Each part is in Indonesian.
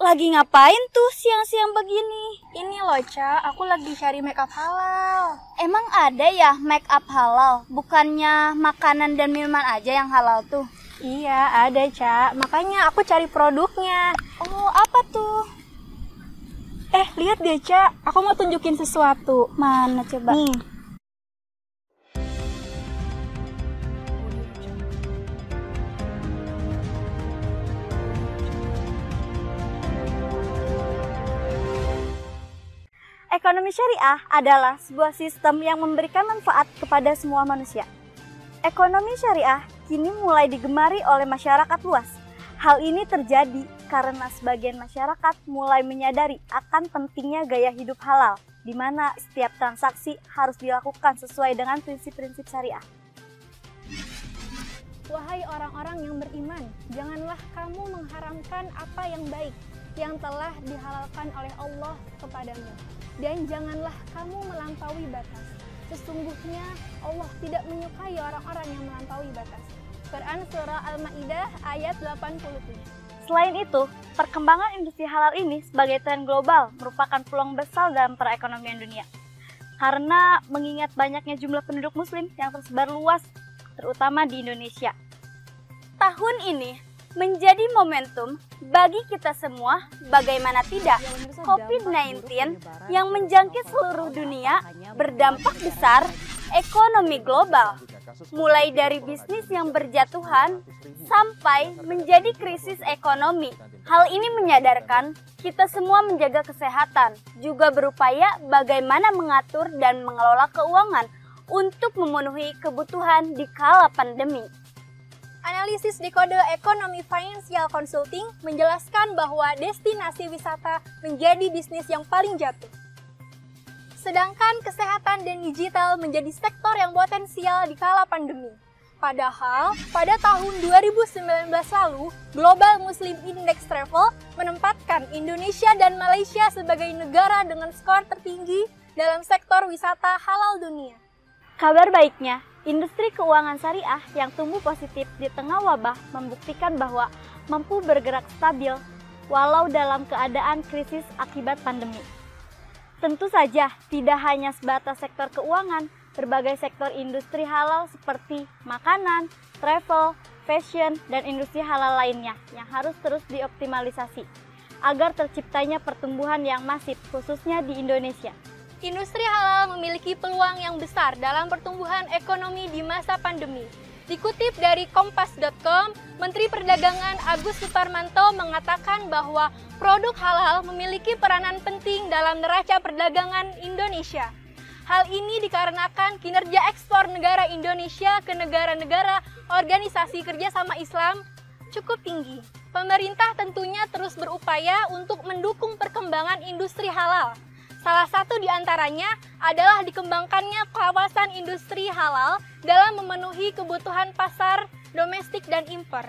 Lagi ngapain tuh siang-siang begini? Ini loh, Ca, aku lagi cari makeup halal. Emang ada ya make up halal? Bukannya makanan dan minuman aja yang halal tuh? Iya, ada, Ca. Makanya aku cari produknya. Oh, apa tuh? Lihat deh, Ca. Aku mau tunjukin sesuatu. Mana coba? Nih. Ekonomi syariah adalah sebuah sistem yang memberikan manfaat kepada semua manusia. Ekonomi syariah kini mulai digemari oleh masyarakat luas. Hal ini terjadi karena sebagian masyarakat mulai menyadari akan pentingnya gaya hidup halal, di mana setiap transaksi harus dilakukan sesuai dengan prinsip-prinsip syariah. Wahai orang-orang yang beriman, janganlah kamu mengharamkan apa yang baik yang telah dihalalkan oleh Allah kepadamu. Dan janganlah kamu melampaui batas. Sesungguhnya Allah tidak menyukai orang-orang yang melampaui batas. Quran Surah Al-Ma'idah ayat 87. Selain itu, perkembangan industri halal ini sebagai tren global merupakan peluang besar dalam perekonomian dunia. Karena mengingat banyaknya jumlah penduduk muslim yang tersebar luas, terutama di Indonesia. Tahun ini menjadi momentum bagi kita semua, bagaimana tidak, COVID-19 yang menjangkit seluruh dunia berdampak besar ekonomi global, mulai dari bisnis yang berjatuhan sampai menjadi krisis ekonomi. Hal ini menyadarkan kita semua menjaga kesehatan, juga berupaya bagaimana mengatur dan mengelola keuangan untuk memenuhi kebutuhan di kala pandemi. Analisis di Kode Ekonomi Financial Consulting menjelaskan bahwa destinasi wisata menjadi bisnis yang paling jatuh. Sedangkan kesehatan dan digital menjadi sektor yang potensial di kala pandemi. Padahal, pada tahun 2019 lalu, Global Muslim Index Travel menempatkan Indonesia dan Malaysia sebagai negara dengan skor tertinggi dalam sektor wisata halal dunia. Kabar baiknya, industri keuangan syariah yang tumbuh positif di tengah wabah membuktikan bahwa mampu bergerak stabil walau dalam keadaan krisis akibat pandemi. Tentu saja tidak hanya sebatas sektor keuangan, berbagai sektor industri halal seperti makanan, travel, fashion, dan industri halal lainnya yang harus terus dioptimalisasi agar terciptanya pertumbuhan yang masif khususnya di Indonesia. Industri halal memiliki peluang yang besar dalam pertumbuhan ekonomi di masa pandemi. Dikutip dari Kompas.com, Menteri Perdagangan Agus Suparmanto mengatakan bahwa produk halal memiliki peranan penting dalam neraca perdagangan Indonesia. Hal ini dikarenakan kinerja ekspor negara Indonesia ke negara-negara organisasi kerjasama Islam cukup tinggi. Pemerintah tentunya terus berupaya untuk mendukung perkembangan industri halal. Salah satu di antaranya adalah dikembangkannya kawasan industri halal dalam memenuhi kebutuhan pasar domestik dan impor.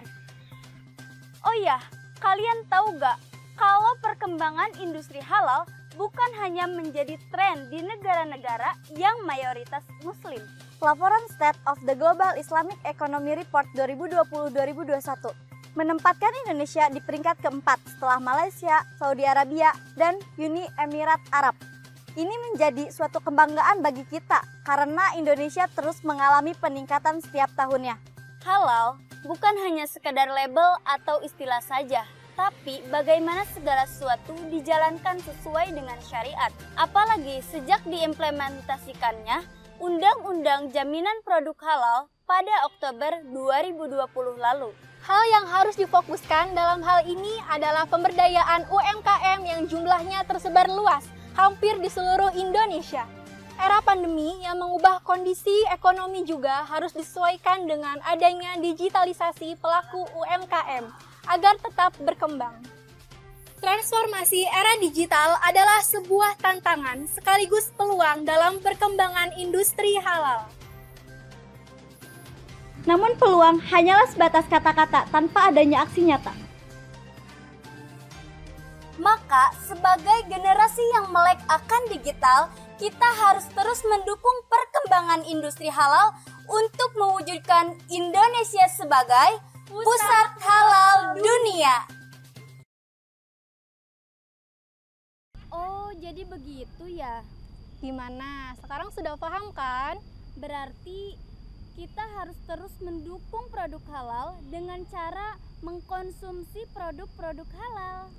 Oh iya, kalian tahu gak kalau perkembangan industri halal bukan hanya menjadi tren di negara-negara yang mayoritas muslim. Laporan State of the Global Islamic Economy Report 2020-2021 menempatkan Indonesia di peringkat keempat setelah Malaysia, Saudi Arabia, dan Uni Emirat Arab. Ini menjadi suatu kebanggaan bagi kita karena Indonesia terus mengalami peningkatan setiap tahunnya. Halal bukan hanya sekedar label atau istilah saja, tapi bagaimana segala sesuatu dijalankan sesuai dengan syariat. Apalagi sejak diimplementasikannya Undang-Undang Jaminan Produk Halal pada Oktober 2020 lalu. Hal yang harus difokuskan dalam hal ini adalah pemberdayaan UMKM yang jumlahnya tersebar luas, hampir di seluruh Indonesia. Era pandemi yang mengubah kondisi ekonomi juga harus disesuaikan dengan adanya digitalisasi pelaku UMKM agar tetap berkembang. Transformasi era digital adalah sebuah tantangan sekaligus peluang dalam perkembangan industri halal. Namun peluang hanyalah sebatas kata-kata tanpa adanya aksi nyata. Maka sebagai generasi yang melek akan digital, kita harus terus mendukung perkembangan industri halal untuk mewujudkan Indonesia sebagai pusat halal dunia. Oh, jadi begitu ya? Gimana? Sekarang sudah paham kan? Berarti kita harus terus mendukung produk halal dengan cara mengkonsumsi produk-produk halal.